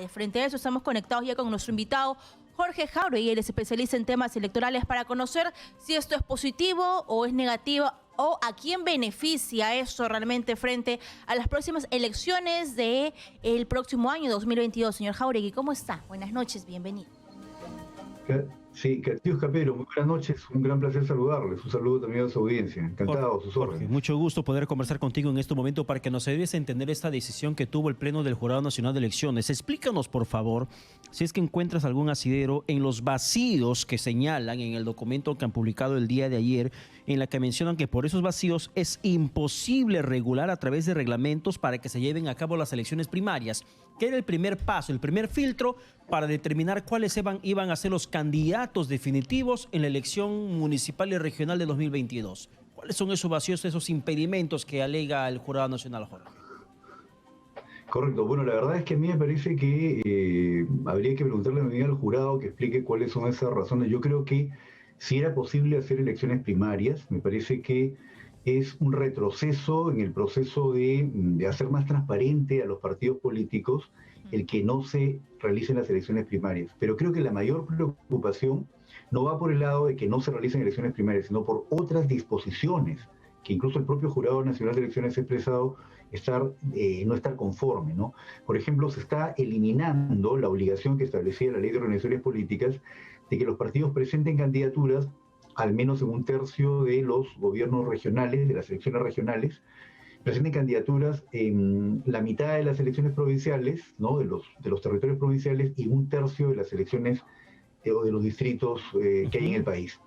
Frente a eso estamos conectados ya con nuestro invitado Jorge Jáuregui, él es especialista en temas electorales, para conocer si esto es positivo o es negativo o a quién beneficia esto realmente frente a las próximas elecciones del próximo año 2022. Señor Jáuregui, ¿cómo está? Buenas noches, bienvenido. Sí, Castillo Escapero, muy buenas noches, un gran placer saludarles, un saludo también a su audiencia, encantado, sus órdenes. Jorge, mucho gusto poder conversar contigo en este momento para que nos ayudes a entender esta decisión que tuvo el Pleno del Jurado Nacional de Elecciones. Explícanos, por favor, si es que encuentras algún asidero en los vacíos que señalan en el documento que han publicado el día de ayer, en la que mencionan que por esos vacíos es imposible regular a través de reglamentos para que se lleven a cabo las elecciones primarias, que era el primer paso, el primer filtro para determinar cuáles iban a ser los candidatos definitivos en la elección municipal y regional de 2022. ¿Cuáles son esos vacíos, esos impedimentos que alega el Jurado Nacional, Jorge? Correcto, bueno, la verdad es que a mí me parece que habría que preguntarle al jurado que explique cuáles son esas razones. Yo creo que si era posible hacer elecciones primarias, me parece que es un retroceso en el proceso de hacer más transparente a los partidos políticos el que no se realicen las elecciones primarias. Pero creo que la mayor preocupación no va por el lado de que no se realicen elecciones primarias, sino por otras disposiciones que incluso el propio Jurado Nacional de Elecciones ha expresado no estar conforme, ¿no? Por ejemplo, se está eliminando la obligación que establecía la Ley de Organizaciones Políticas de que los partidos presenten candidaturas al menos en un tercio de los gobiernos regionales, de las elecciones regionales, presenten candidaturas en la mitad de las elecciones provinciales, ¿no? de los territorios provinciales, y un tercio de las elecciones o de los distritos que hay en el país.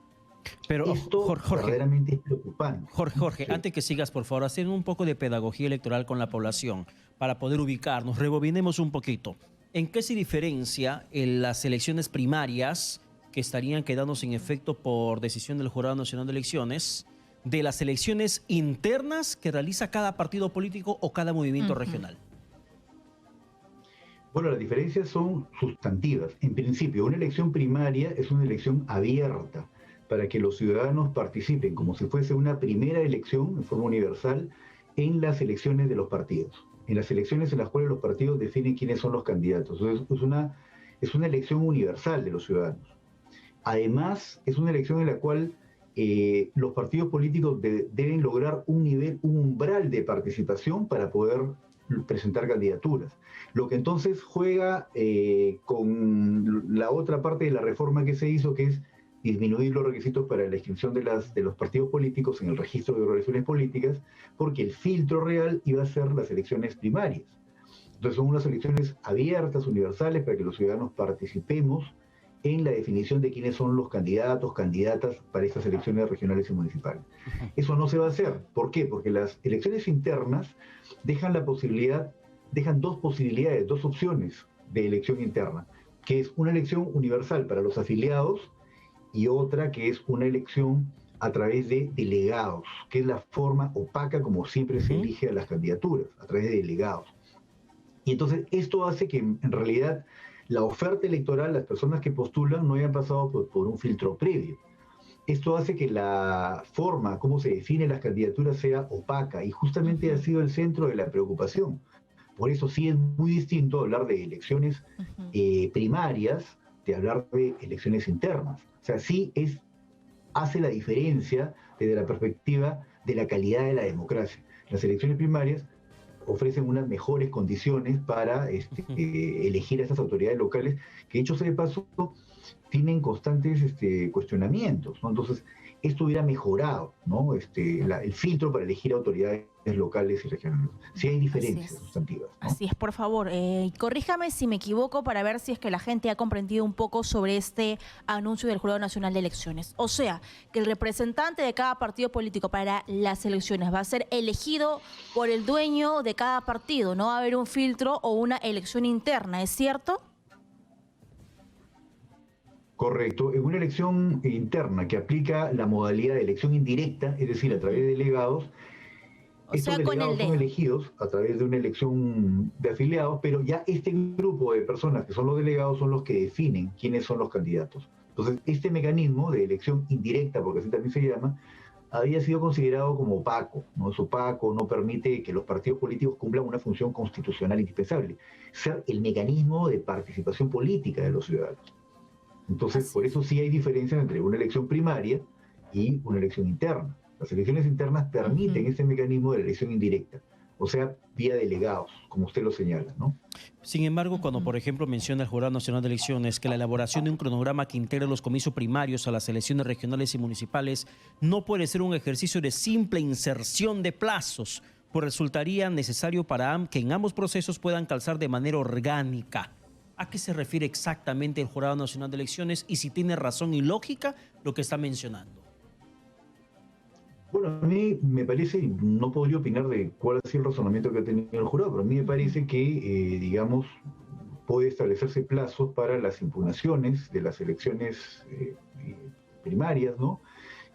Pero esto verdaderamente es preocupante. Jorge, sí. Antes que sigas, por favor, hacer un poco de pedagogía electoral con la población para poder ubicarnos. Rebobinemos un poquito. ¿En qué se diferencia en las elecciones primarias que estarían quedando sin efecto por decisión del Jurado Nacional de Elecciones de las elecciones internas que realiza cada partido político o cada movimiento regional? Bueno, las diferencias son sustantivas. En principio, una elección primaria es una elección abierta para que los ciudadanos participen como si fuese una primera elección en forma universal en las elecciones de los partidos, en las elecciones en las cuales los partidos definen quiénes son los candidatos. Entonces, es una elección universal de los ciudadanos. Además, es una elección en la cual los partidos políticos deben lograr un umbral de participación para poder presentar candidaturas. Lo que entonces juega con la otra parte de la reforma que se hizo, que es disminuir los requisitos para la inscripción de los partidos políticos en el registro de organizaciones políticas, porque el filtro real iba a ser las elecciones primarias. Entonces son unas elecciones abiertas, universales, para que los ciudadanos participemos en la definición de quiénes son los candidatos, candidatas para estas elecciones regionales y municipales. Eso no se va a hacer. ¿Por qué? Porque las elecciones internas dejan dos posibilidades, dos opciones de elección interna, que es una elección universal para los afiliados y otra que es una elección a través de delegados, que es la forma opaca como siempre se elige a las candidaturas, a través de delegados. Y entonces esto hace que en realidad la oferta electoral, las personas que postulan, no hayan pasado por un filtro previo. Esto hace que la forma como se definen las candidaturas sea opaca y justamente ha sido el centro de la preocupación. Por eso sí es muy distinto hablar de elecciones primarias de hablar de elecciones internas. O sea, sí hace la diferencia desde la perspectiva de la calidad de la democracia. Las elecciones primarias ofrecen unas mejores condiciones para elegir a estas autoridades locales, que dicho sea de paso, tienen constantes cuestionamientos, ¿no? Entonces, esto hubiera mejorado, ¿no? El filtro para elegir autoridades locales y regionales. Sí hay diferencias sustantivas, ¿no? Así es, por favor. Corríjame si me equivoco para ver si es que la gente ha comprendido un poco sobre este anuncio del Jurado Nacional de Elecciones. O sea, que el representante de cada partido político para las elecciones va a ser elegido por el dueño de cada partido. No va a haber un filtro o una elección interna, ¿es cierto? Correcto. En una elección interna que aplica la modalidad de elección indirecta, es decir, a través de delegados, estos delegados son elegidos a través de una elección de afiliados, pero ya este grupo de personas que son los delegados son los que definen quiénes son los candidatos. Entonces, este mecanismo de elección indirecta, porque así también se llama, había sido considerado como opaco, ¿no? Es opaco, no permite que los partidos políticos cumplan una función constitucional indispensable, ser el mecanismo de participación política de los ciudadanos. Entonces, Así por es. eso sí hay diferencias entre una elección primaria y una elección interna. Las elecciones internas permiten Ujú. ese mecanismo de la elección indirecta, o sea, vía delegados, como usted lo señala, ¿no? Sin embargo, cuando, Ujú. por ejemplo, menciona el Jurado Nacional de Elecciones que la elaboración de un cronograma que integre los comicios primarios a las elecciones regionales y municipales no puede ser un ejercicio de simple inserción de plazos, pues resultaría necesario para que en ambos procesos puedan calzar de manera orgánica. ¿A qué se refiere exactamente el Jurado Nacional de Elecciones y si tiene razón y lógica lo que está mencionando? Bueno, a mí me parece, y no podría opinar de cuál ha sido el razonamiento que ha tenido el jurado, pero a mí me Ujú. parece que, digamos, puede establecerse plazos para las impugnaciones de las elecciones primarias, ¿no?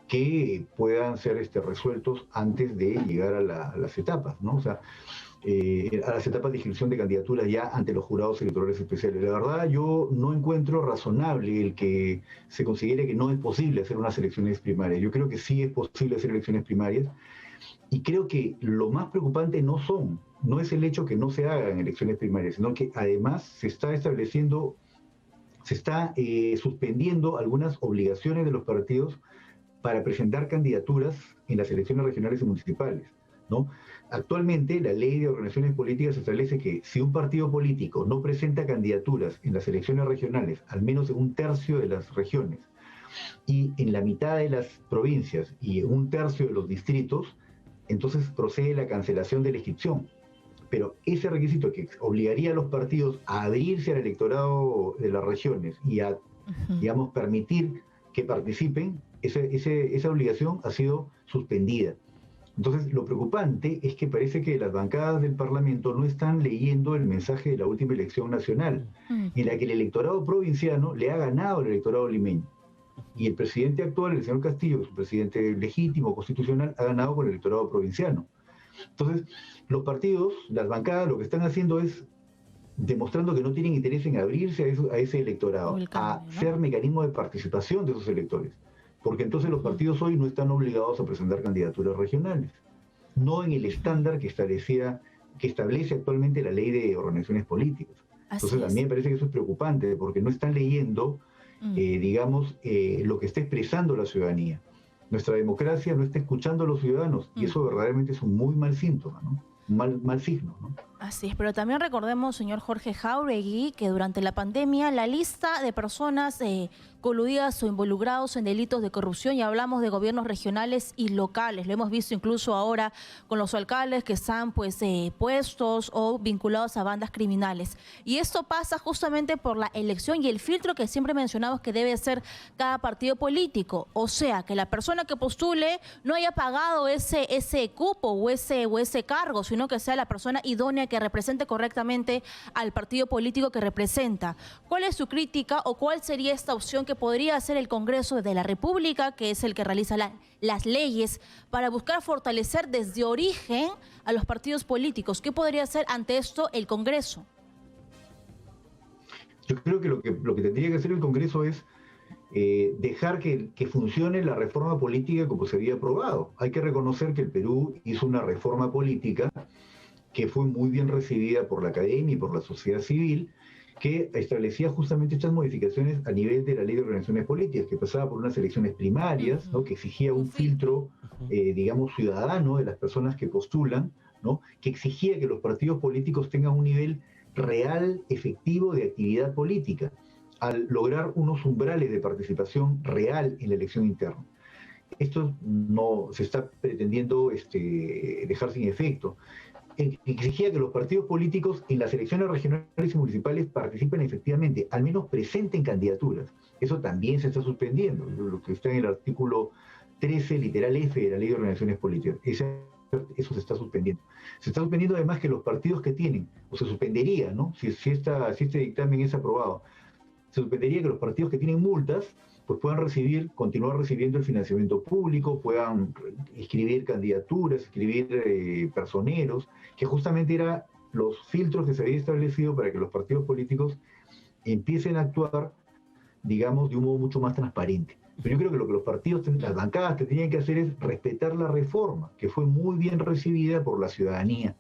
Que puedan ser resueltos antes de llegar a las etapas, ¿no? O sea, a las etapas de inscripción de candidaturas ya ante los jurados electorales especiales. La verdad, yo no encuentro razonable el que se considere que no es posible hacer unas elecciones primarias. Yo creo que sí es posible hacer elecciones primarias y creo que lo más preocupante no es el hecho que no se hagan elecciones primarias, sino que además se está estableciendo, se está suspendiendo algunas obligaciones de los partidos para presentar candidaturas en las elecciones regionales y municipales, ¿no? Actualmente, la ley de organizaciones políticas establece que si un partido político no presenta candidaturas en las elecciones regionales, al menos en un tercio de las regiones, y en la mitad de las provincias y en un tercio de los distritos, entonces procede la cancelación de la inscripción. Pero ese requisito que obligaría a los partidos a abrirse al electorado de las regiones y a, Ujú. digamos, permitir que participen, esa obligación ha sido suspendida. Entonces, lo preocupante es que parece que las bancadas del Parlamento no están leyendo el mensaje de la última elección nacional, en la Ujú. que el electorado provinciano le ha ganado al electorado limeño. Y Ujú. el presidente actual, el señor Castillo, que es un presidente legítimo, constitucional, ha ganado con el electorado provinciano. Entonces, los partidos, las bancadas, lo que están haciendo es demostrando que no tienen interés en abrirse a ese O electorado, el a cambio, ¿no? ser mecanismo de participación de esos electores. Porque entonces los Ujú. partidos hoy no están obligados a presentar candidaturas regionales, no en el Ujú. estándar que establece actualmente la ley de organizaciones políticas. Entonces Así a mí es. me parece que eso es preocupante porque no están leyendo, Ujú. digamos, lo que está expresando la ciudadanía. Nuestra democracia no está escuchando a los ciudadanos y eso Ujú. verdaderamente es un muy mal síntoma, ¿no? Un mal signo, ¿no? Así es, pero también recordemos, señor Jorge Jauregui, que durante la pandemia la lista de personas coludidas o involucrados en delitos de corrupción, y hablamos de gobiernos regionales y locales, lo hemos visto incluso ahora con los alcaldes que están pues puestos o vinculados a bandas criminales. Y esto pasa justamente por la elección y el filtro que siempre mencionamos que debe ser cada partido político. O sea, que la persona que postule no haya pagado ese cupo o ese cargo, sino que sea la persona idónea que represente correctamente al partido político que representa. ¿Cuál es su crítica o cuál sería esta opción que podría hacer el Congreso de la República, que es el que realiza las leyes, para buscar fortalecer desde origen a los partidos políticos? ¿Qué podría hacer ante esto el Congreso? Yo creo que lo que tendría que hacer el Congreso es dejar que funcione la reforma política como se había aprobado. Hay que reconocer que el Perú hizo una reforma política que fue muy bien recibida por la academia y por la sociedad civil, que establecía justamente estas modificaciones a nivel de la ley de organizaciones políticas, que pasaba por unas elecciones primarias, ¿no? Ujú. Que exigía Un un filtro. filtro, Ujú. digamos, ciudadano de las personas que postulan, ¿no? Que exigía que los partidos políticos tengan un nivel real, efectivo de actividad política, al lograr unos umbrales de participación real en la elección interna. Esto no se está pretendiendo dejar sin efecto. Exigía que los partidos políticos en las elecciones regionales y municipales participen efectivamente, al menos presenten candidaturas. Eso también se está suspendiendo, lo que está en el artículo 13, literal F de la Ley de Organizaciones Políticas. Eso se está suspendiendo. Se está suspendiendo además que los partidos que tienen, o se suspendería, ¿no? Si este dictamen es aprobado, se suspendería que los partidos que tienen multas pues puedan continuar recibiendo el financiamiento público, puedan escribir candidaturas, escribir personeros, que justamente eran los filtros que se había establecido para que los partidos políticos empiecen a actuar, digamos, de un modo mucho más transparente. Pero yo creo que lo que los partidos, las bancadas tenían que hacer es respetar la reforma, que fue muy bien recibida por la ciudadanía.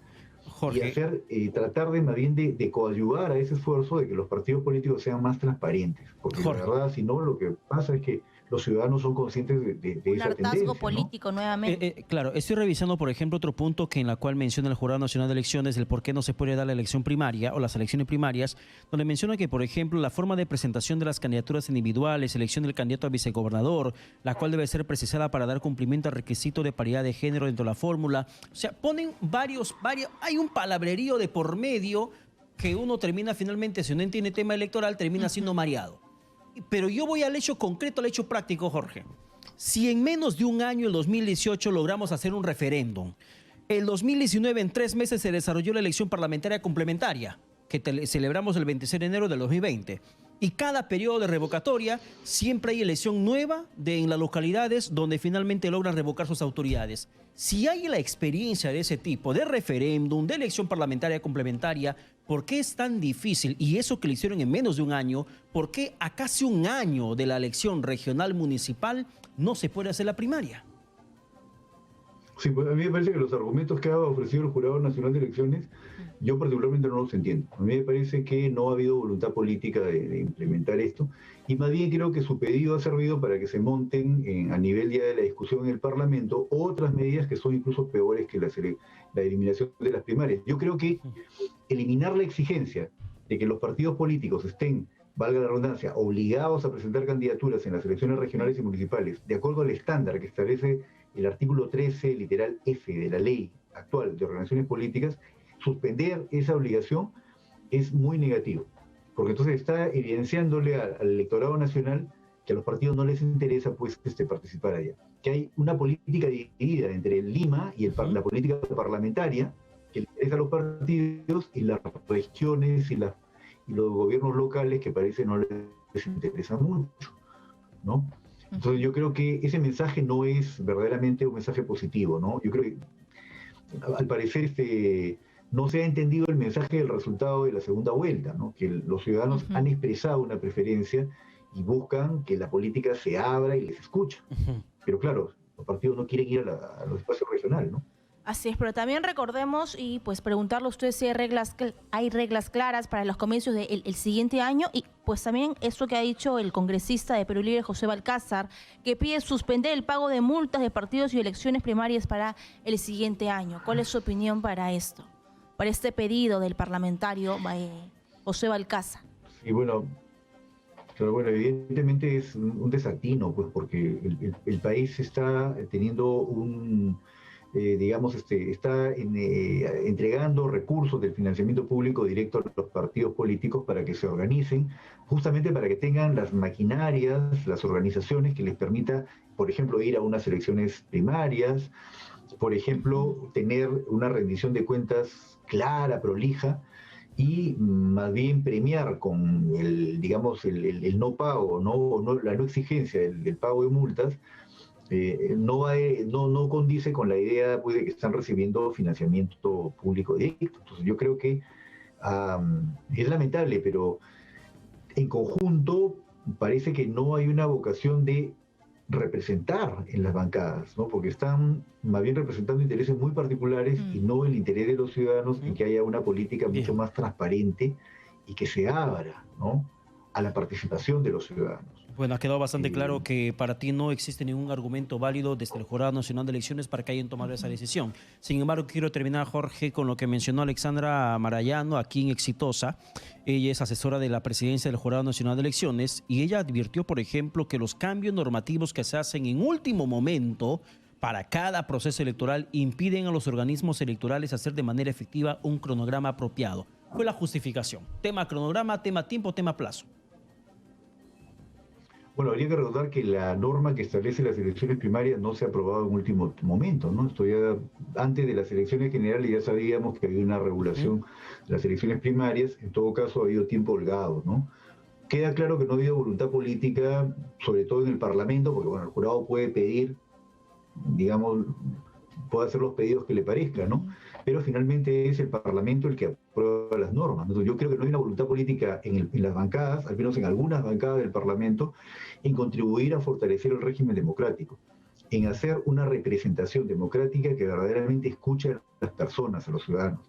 Y Jorge, hacer, tratar de más bien de coadyuvar a ese esfuerzo de que los partidos políticos sean más transparentes. Porque la Jorge. verdad, si no, lo que pasa es que los ciudadanos son conscientes de Un esa hartazgo tendencia, ¿no? político nuevamente. Claro, estoy revisando, por ejemplo, otro punto que en la cual menciona el Jurado Nacional de Elecciones, el por qué no se puede dar la elección primaria o las elecciones primarias, donde menciona que, por ejemplo, la forma de presentación de las candidaturas individuales, elección del candidato a vicegobernador, la cual debe ser precisada para dar cumplimiento al requisito de paridad de género dentro de la fórmula. O sea, ponen varios, hay un palabrerío de por medio que uno termina finalmente, si no entiende tema electoral, termina siendo mareado. Pero yo voy al hecho concreto, al hecho práctico, Jorge. Si en menos de un año, el 2018, logramos hacer un referéndum, el 2019 en 3 meses se desarrolló la elección parlamentaria complementaria, que celebramos el 26 de enero del 2020. Y cada periodo de revocatoria siempre hay elección nueva en las localidades donde finalmente logran revocar sus autoridades. Si hay la experiencia de ese tipo, de referéndum, de elección parlamentaria complementaria, ¿por qué es tan difícil? Y eso que lo hicieron en menos de un año, ¿por qué a casi un año de la elección regional municipal no se puede hacer la primaria? Sí, pues a mí me parece que los argumentos que ha ofrecido el Jurado Nacional de Elecciones, yo particularmente no los entiendo. A mí me parece que no ha habido voluntad política de implementar esto, y más bien creo que su pedido ha servido para que se monten a nivel ya de la discusión en el Parlamento otras medidas que son incluso peores que la eliminación de las primarias. Yo creo que eliminar la exigencia de que los partidos políticos estén, valga la redundancia, obligados a presentar candidaturas en las elecciones regionales y municipales, de acuerdo al estándar que establece el artículo 13, literal F de la ley actual de organizaciones políticas, suspender esa obligación es muy negativo, porque entonces está evidenciándole al electorado nacional que a los partidos no les interesa pues participar allá, que hay una política dividida entre Lima y la política parlamentaria que le interesa a los partidos, y las regiones y los gobiernos locales que parece no les interesa mucho, ¿no? Entonces yo creo que ese mensaje no es verdaderamente un mensaje positivo, ¿no? Yo creo que al parecer no se ha entendido el mensaje del resultado de la segunda vuelta, ¿no? Que los ciudadanos han expresado una preferencia y buscan que la política se abra y les escucha. Pero claro, los partidos no quieren ir a los espacios regionales, ¿no? Así es, pero también recordemos y pues preguntarle a usted si hay reglas claras para los comicios del siguiente año, y pues también esto que ha dicho el congresista de Perú Libre, José Balcázar, que pide suspender el pago de multas de partidos y elecciones primarias para el siguiente año. ¿Cuál es su opinión para esto, para este pedido del parlamentario José Balcázar? Y bueno, evidentemente es un desatino, pues, porque el país está teniendo está entregando recursos del financiamiento público directo a los partidos políticos para que se organicen, justamente para que tengan las maquinarias, las organizaciones que les permita, por ejemplo, ir a unas elecciones primarias, por ejemplo, tener una rendición de cuentas clara, prolija, y más bien premiar con el no pago, la no exigencia del pago de multas. No condice con la idea pues, de que están recibiendo financiamiento público directo. Entonces yo creo que es lamentable, pero en conjunto parece que no hay una vocación de representar en las bancadas, ¿no? Porque están más bien representando intereses muy particulares y no el interés de los ciudadanos en que haya una política mucho más transparente y que se abra, ¿no?, a la participación de los ciudadanos. Bueno, ha quedado bastante claro que para ti no existe ningún argumento válido desde el Jurado Nacional de Elecciones para que hayan tomado esa decisión. Sin embargo, quiero terminar, Jorge, con lo que mencionó Alexandra Marayano, aquí en Exitosa. Ella es asesora de la presidencia del Jurado Nacional de Elecciones y ella advirtió, por ejemplo, que los cambios normativos que se hacen en último momento para cada proceso electoral impiden a los organismos electorales hacer de manera efectiva un cronograma apropiado. Fue la justificación. Tema cronograma, tema tiempo, tema plazo. Bueno, habría que recordar que la norma que establece las elecciones primarias no se ha aprobado en último momento, ¿no? Esto ya, antes de las elecciones generales ya sabíamos que había una regulación de las elecciones primarias. En todo caso ha habido tiempo holgado, ¿no? Queda claro que no ha habido voluntad política, sobre todo en el Parlamento, porque bueno, el jurado puede pedir, puede hacer los pedidos que le parezca, ¿no? pero finalmente es el Parlamento el que aprueba las normas. Entonces, yo creo que no hay una voluntad política en las bancadas, al menos en algunas bancadas del Parlamento, en contribuir a fortalecer el régimen democrático, en hacer una representación democrática que verdaderamente escuche a las personas, a los ciudadanos.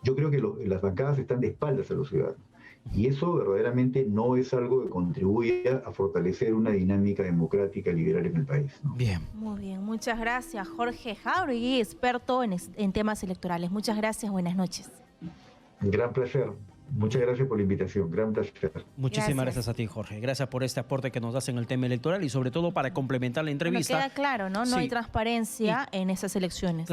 Yo creo que las bancadas están de espaldas a los ciudadanos. Y eso verdaderamente no es algo que contribuya a fortalecer una dinámica democrática liberal en el país, ¿no? Bien. Muy bien, muchas gracias, Jorge Jáuregui, experto en temas electorales. Muchas gracias, buenas noches. Gran placer. Muchas gracias por la invitación. Gran placer. Muchísimas gracias a ti, Jorge. Gracias por este aporte que nos das en el tema electoral y sobre todo para complementar la entrevista. Bueno, queda claro, ¿no? No Sí. hay transparencia en esas elecciones.